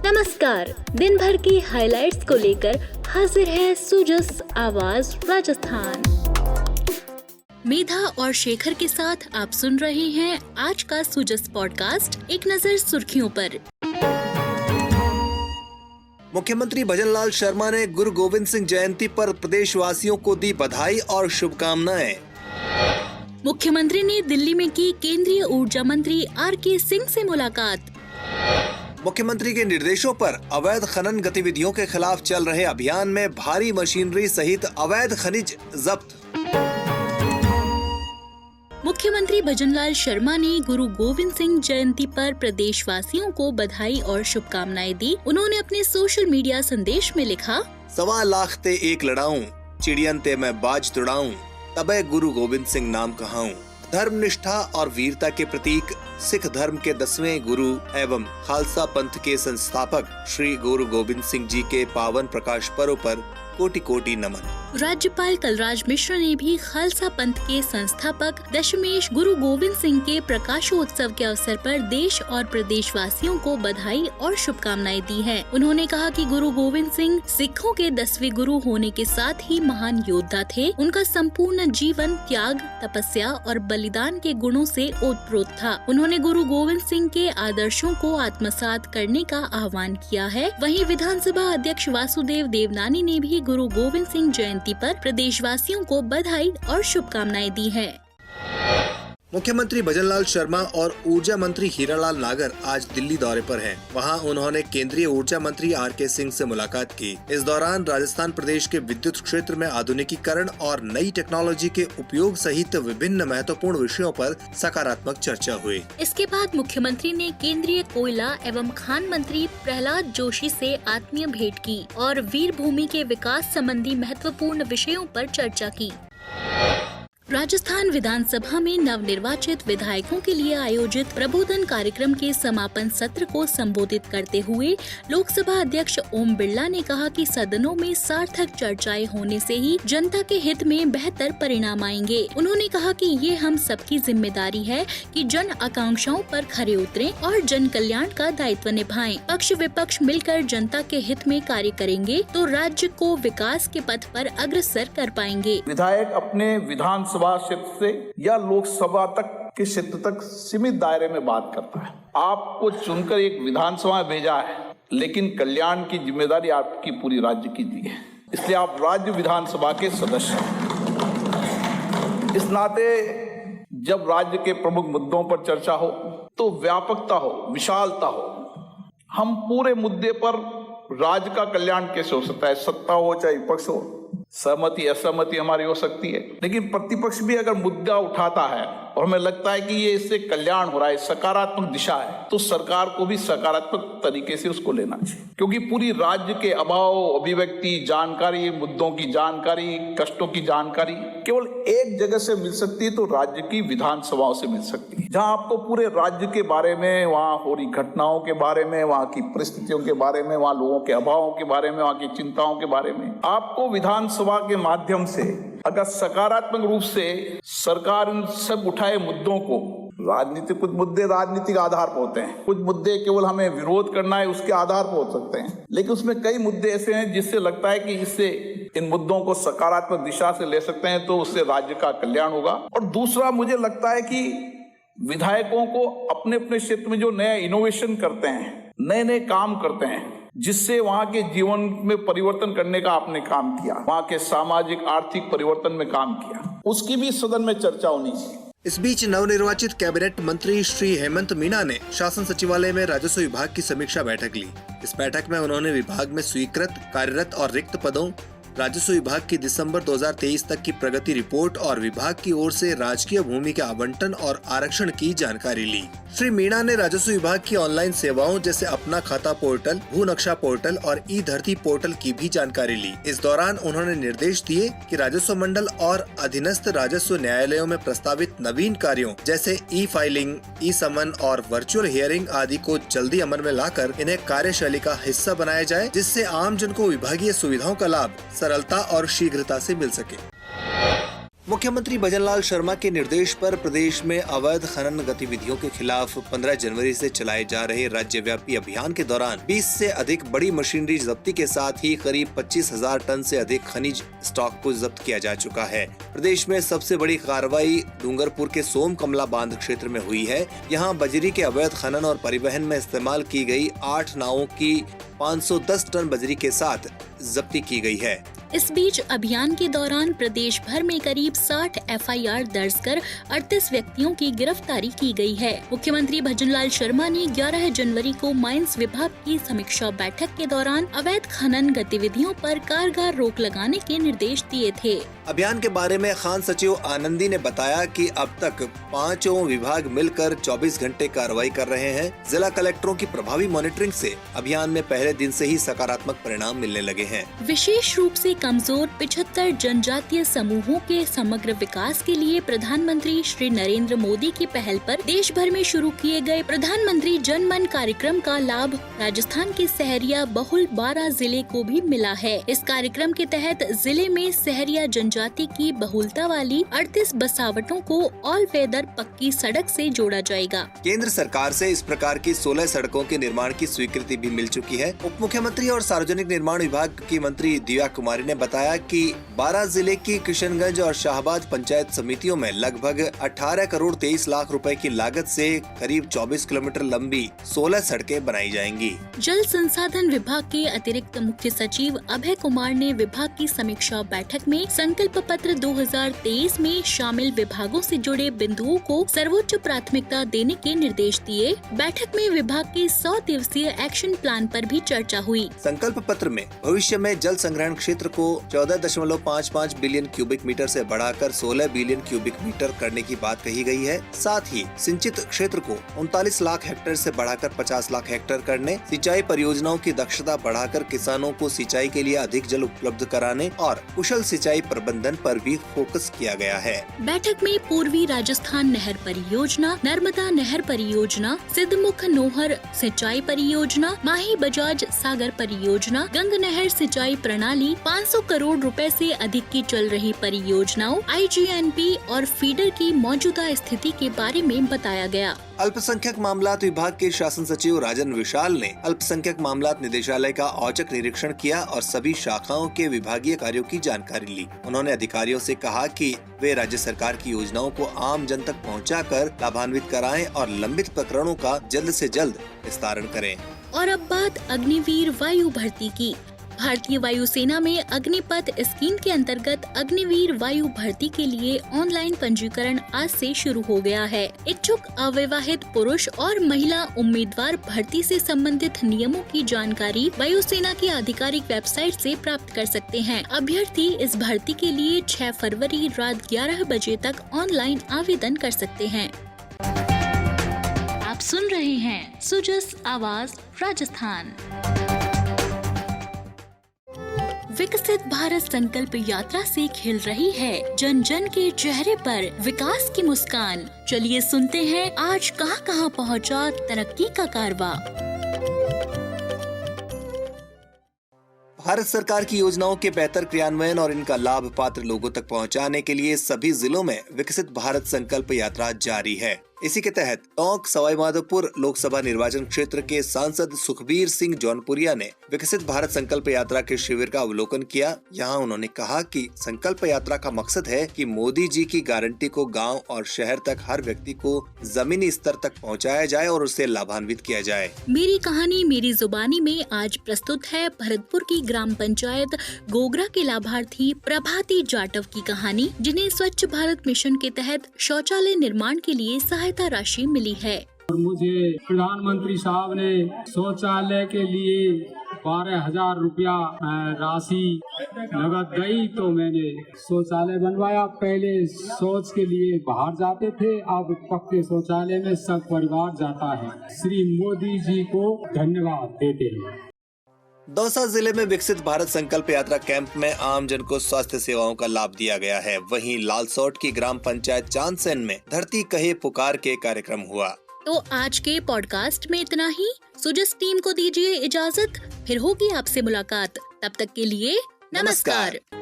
नमस्कार, दिन भर की हाइलाइट्स को लेकर हाजिर है सुजस आवाज राजस्थान। मेधा और शेखर के साथ आप सुन रहे हैं आज का सुजस पॉडकास्ट। एक नजर सुर्खियों पर। मुख्यमंत्री भजनलाल शर्मा ने गुरु गोविंद सिंह जयंती पर प्रदेशवासियों को दी बधाई और शुभकामनाएं। मुख्यमंत्री ने दिल्ली में की केंद्रीय ऊर्जा मंत्री आर.के. सिंह से मुलाकात। मुख्यमंत्री के निर्देशों पर अवैध खनन गतिविधियों के खिलाफ चल रहे अभियान में भारी मशीनरी सहित अवैध खनिज जब्त। मुख्यमंत्री भजनलाल शर्मा ने गुरु गोविंद सिंह जयंती पर प्रदेशवासियों को बधाई और शुभकामनाएं दी। उन्होंने अपने सोशल मीडिया संदेश में लिखा, 1.25 लाख ते एक लड़ाऊं, चिड़ियन ते मैं बाज तुड़ाऊं, तबे गुरु गोविंद सिंह नाम कहाऊं। धर्म निष्ठा और वीरता के प्रतीक सिख धर्म के 10वें गुरु एवं खालसा पंथ के संस्थापक श्री गुरु गोविंद सिंह जी के पावन प्रकाश पर्व पर कोटि कोटि नमन। राज्यपाल कलराज मिश्र ने भी खालसा पंथ के संस्थापक दशमेश गुरु गोविंद सिंह के प्रकाशोत्सव के अवसर पर देश और प्रदेशवासियों को बधाई और शुभकामनाएं दी हैं। उन्होंने कहा कि गुरु गोविंद सिंह सिखों के 10वें गुरु होने के साथ ही महान योद्धा थे। उनका संपूर्ण जीवन त्याग, तपस्या और बलिदान के गुणों से ओतप्रोत था। उन्होंने गुरु गोविंद सिंह के आदर्शों को आत्मसात करने का आह्वान किया है। वहीं विधानसभा अध्यक्ष वासुदेव देवनानी ने भी गुरु गोविंद सिंह जयंती पर प्रदेशवासियों को बधाई और शुभकामनाएं दी हैं। मुख्यमंत्री भजनलाल शर्मा और ऊर्जा मंत्री हीरालाल नागर आज दिल्ली दौरे पर हैं। वहां उन्होंने केंद्रीय ऊर्जा मंत्री आर.के. सिंह से मुलाकात की। इस दौरान राजस्थान प्रदेश के विद्युत क्षेत्र में आधुनिकीकरण और नई टेक्नोलॉजी के उपयोग सहित विभिन्न महत्वपूर्ण विषयों पर सकारात्मक चर्चा हुई। इसके बाद मुख्यमंत्री ने केंद्रीय कोयला एवं खान मंत्री प्रहलाद जोशी से आत्मीय भेंट की और वीर भूमि के विकास संबंधी महत्वपूर्ण विषयों पर चर्चा की। राजस्थान विधानसभा में नवनिर्वाचित विधायकों के लिए आयोजित प्रबोधन कार्यक्रम के समापन सत्र को संबोधित करते हुए लोकसभा अध्यक्ष ओम बिरला ने कहा कि सदनों में सार्थक चर्चाएं होने से ही जनता के हित में बेहतर परिणाम आएंगे। उन्होंने कहा कि ये हम सबकी जिम्मेदारी है कि जन आकांक्षाओं पर खरे उतरें और जन कल्याण का दायित्व निभाएं। पक्ष विपक्ष मिलकर जनता के हित में कार्य करेंगे तो राज्य को विकास के पथ पर अग्रसर कर पाएंगे। विधायक अपने विधानसभा क्षेत्र से या लोकसभा तक के क्षेत्र तक सीमित दायरे में बात करता है। आपको चुनकर एक विधानसभा में भेजा है, लेकिन कल्याण की जिम्मेदारी आपकी पूरी राज्य की दी है, इसलिए आप राज्य विधानसभा के सदस्य हैं। इस नाते जब राज्य के प्रमुख मुद्दों पर चर्चा हो तो व्यापकता हो, विशालता हो। हम पूरे मुद्दे पर राज्य का कल्याण कैसे हो सकता है, सत्ता हो चाहे विपक्ष हो, सहमति असहमति हमारी हो सकती है, लेकिन प्रतिपक्ष भी अगर मुद्दा उठाता है और हमें लगता है कि ये इससे कल्याण हो रहा है, सकारात्मक दिशा है, तो सरकार को भी सकारात्मक तरीके से उसको लेना चाहिए। क्योंकि पूरी राज्य के अभाव, अभिव्यक्ति, जानकारी, मुद्दों की जानकारी, कष्टों की जानकारी केवल एक जगह से मिल सकती है, तो राज्य की विधानसभाओं से मिल सकती है, जहां आपको पूरे राज्य के बारे में, वहां हो रही घटनाओं के बारे में, वहां की परिस्थितियों के बारे में, वहां लोगों के अभावों के बारे में, वहां की चिंताओं के बारे में आपको विधानसभा के माध्यम से अगर सकारात्मक रूप से सरकार इन सब उठाए मुद्दों को, राजनीतिक कुछ मुद्दे राजनीतिक आधार पर होते हैं, कुछ मुद्दे केवल हमें विरोध करना है उसके आधार पर हो सकते हैं, लेकिन उसमें कई मुद्दे ऐसे हैं जिससे लगता है कि इससे इन मुद्दों को सकारात्मक दिशा से ले सकते हैं तो उससे राज्य का कल्याण होगा। और दूसरा, मुझे लगता है कि विधायकों को अपने अपने क्षेत्र में जो नया इनोवेशन करते हैं, नए नए काम करते हैं, जिससे वहां के जीवन में परिवर्तन करने का आपने काम किया, वहां के सामाजिक आर्थिक परिवर्तन में काम किया, उसकी भी सदन में चर्चा होनी चाहिए। इस बीच नवनिर्वाचित कैबिनेट मंत्री श्री हेमंत मीणा ने शासन सचिवालय में राजस्व विभाग की समीक्षा बैठक ली। इस बैठक में उन्होंने विभाग में स्वीकृत, कार्यरत और रिक्त पदों, राजस्व विभाग की दिसंबर 2023 तक की प्रगति रिपोर्ट और विभाग की ओर से राजकीय भूमि के आवंटन और आरक्षण की जानकारी ली। श्री मीणा ने राजस्व विभाग की ऑनलाइन सेवाओं जैसे अपना खाता पोर्टल, भू नक्शा पोर्टल और ई धरती पोर्टल की भी जानकारी ली। इस दौरान उन्होंने निर्देश दिए कि राजस्व मंडल और अधीनस्थ राजस्व न्यायालयों में प्रस्तावित नवीन कार्यों जैसे ई फाइलिंग, ई समन और वर्चुअल हियरिंग आदि को जल्दी अमल में लाकर इन्हें कार्यशैली का हिस्सा बनाया जाए, जिससे आम जन को विभागीय सुविधाओं का लाभ सरलता और शीघ्रता से मिल सके। मुख्यमंत्री भजनलाल शर्मा के निर्देश पर प्रदेश में अवैध खनन गतिविधियों के खिलाफ 15 जनवरी से चलाए जा रहे राज्यव्यापी अभियान के दौरान 20 से अधिक बड़ी मशीनरी जब्ती के साथ ही करीब 25,000 टन से अधिक खनिज स्टॉक को जब्त किया जा चुका है। प्रदेश में सबसे बड़ी कार्रवाई डूंगरपुर के सोम कमला बांध क्षेत्र में हुई है। यहाँ बजरी के अवैध खनन और परिवहन में इस्तेमाल की गई 8 नावों की 510 टन बजरी के साथ जब्ती की गई है। इस बीच अभियान के दौरान प्रदेश भर में करीब 60 एफआईआर दर्ज कर 38 व्यक्तियों की गिरफ्तारी की गई है। मुख्यमंत्री भजनलाल शर्मा ने 11 जनवरी को माइंस विभाग की समीक्षा बैठक के दौरान अवैध खनन गतिविधियों पर कारगर रोक लगाने के निर्देश दिए थे। अभियान के बारे में खान सचिव आनंदी ने बताया कि अब तक 5 विभाग मिलकर 24 घंटे कार्रवाई कर रहे हैं। जिला कलेक्टरों की प्रभावी मॉनिटरिंग से अभियान में पहले दिन से ही सकारात्मक परिणाम मिलने लगे हैं। विशेष रूप से कमजोर 75 जनजातीय समूहों के समग्र विकास के लिए प्रधानमंत्री श्री नरेंद्र मोदी की पहल पर देश भर में शुरू किए गए प्रधानमंत्री जन मन कार्यक्रम का लाभ राजस्थान के सहरिया बहुल 12 जिले को भी मिला है। इस कार्यक्रम के तहत जिले में सहरिया जनजाति की बहुलता वाली 38 बसावटों को ऑल वेदर पक्की सड़क से जोड़ा जाएगा। केंद्र सरकार से इस प्रकार की 16 सड़कों के निर्माण की स्वीकृति भी मिल चुकी है। उप मुख्यमंत्री और सार्वजनिक निर्माण विभाग की मंत्री दिव्या कुमारी ने बताया कि 12 जिले की किशनगंज और शाहबाद पंचायत समितियों में लगभग 18 करोड़ 23 लाख रुपए की लागत से करीब 24 किलोमीटर लंबी 16 सड़कें बनाई जाएंगी। जल संसाधन विभाग के अतिरिक्त मुख्य सचिव अभय कुमार ने विभाग की समीक्षा बैठक में संकल्प पत्र 2023 में शामिल विभागों से जुड़े बिंदुओं को सर्वोच्च प्राथमिकता देने के निर्देश दिए। बैठक में विभाग के 100 दिवसीय एक्शन प्लान पर भी चर्चा हुई। संकल्प पत्र में भविष्य में जल संग्रहण क्षेत्र को 14.55 बिलियन क्यूबिक मीटर से बढ़ाकर 16 बिलियन क्यूबिक मीटर करने की बात कही गई है। साथ ही सिंचित क्षेत्र को 39 लाख हेक्टेयर से बढ़ाकर 50 लाख हेक्टेयर करने, सिंचाई परियोजनाओं की दक्षता बढ़ाकर किसानों को सिंचाई के लिए अधिक जल उपलब्ध कराने और कुशल सिंचाई प्रबंधन पर भी फोकस किया गया है। बैठक में पूर्वी राजस्थान नहर परियोजना, नर्मदा नहर परियोजना, सिद्धमुख नोहर सिंचाई परियोजना, माही बजाज सागर परियोजना, गंग नहर सिंचाई प्रणाली, 500 करोड़ रुपए से अधिक की चल रही परियोजनाओं, IGNP और फीडर की मौजूदा स्थिति के बारे में बताया गया। अल्पसंख्यक मामलात विभाग के शासन सचिव राजन विशाल ने अल्पसंख्यक मामलात निदेशालय का औचक निरीक्षण किया और सभी शाखाओं के विभागीय कार्यों की जानकारी ली। उन्होंने अधिकारियों से कहा कि वे राज्य सरकार की योजनाओं को आम जन तक पहुंचाकर लाभान्वित कराएं और लंबित प्रकरणों का जल्द से जल्द निस्तारण करें। और अब बात अग्निवीर वायु भर्ती की। भारतीय वायुसेना में अग्निपथ स्कीम के अंतर्गत अग्निवीर वायु भर्ती के लिए ऑनलाइन पंजीकरण आज से शुरू हो गया है। इच्छुक अविवाहित पुरुष और महिला उम्मीदवार भर्ती से संबंधित नियमों की जानकारी वायुसेना की आधिकारिक वेबसाइट से प्राप्त कर सकते हैं। अभ्यर्थी इस भर्ती के लिए 6 फरवरी रात 11 बजे तक ऑनलाइन आवेदन कर सकते हैं। आप सुन रहे हैं सुजस आवाज राजस्थान। विकसित भारत संकल्प यात्रा से खिल रही है जन जन के चेहरे पर विकास की मुस्कान। चलिए सुनते हैं आज कहां पहुंचा तरक्की का कारवां। भारत सरकार की योजनाओं के बेहतर क्रियान्वयन और इनका लाभ पात्र लोगों तक पहुंचाने के लिए सभी जिलों में विकसित भारत संकल्प यात्रा जारी है। इसी के तहत टोंक सवाई माधोपुर लोकसभा निर्वाचन क्षेत्र के सांसद सुखबीर सिंह जौनपुरिया ने विकसित भारत संकल्प यात्रा के शिविर का अवलोकन किया। यहाँ उन्होंने कहा कि संकल्प यात्रा का मकसद है कि मोदी जी की गारंटी को गांव और शहर तक हर व्यक्ति को जमीनी स्तर तक पहुँचाया जाए और उससे लाभान्वित किया जाए। मेरी कहानी मेरी जुबानी में आज प्रस्तुत है भरतपुर की ग्राम पंचायत गोगरा के लाभार्थी प्रभाती जाटव की कहानी, जिन्हें स्वच्छ भारत मिशन के तहत शौचालय निर्माण के लिए सहायता राशि मिली है। और मुझे प्रधानमंत्री साहब ने शौचालय के लिए 12,000 रुपया राशि नगद गई तो मैंने शौचालय बनवाया। पहले शौच के लिए बाहर जाते थे, अब पक्के शौचालय में सब परिवार जाता है। श्री मोदी जी को धन्यवाद देते हैं। दौसा जिले में विकसित भारत संकल्प यात्रा कैंप में आम जन को स्वास्थ्य सेवाओं का लाभ दिया गया है। वहीं लालसोट की ग्राम पंचायत चांदसेन में धरती कहे पुकार के कार्यक्रम हुआ। तो आज के पॉडकास्ट में इतना ही। सुजस टीम को दीजिए इजाजत, फिर होगी आपसे मुलाकात। तब तक के लिए नमस्कार।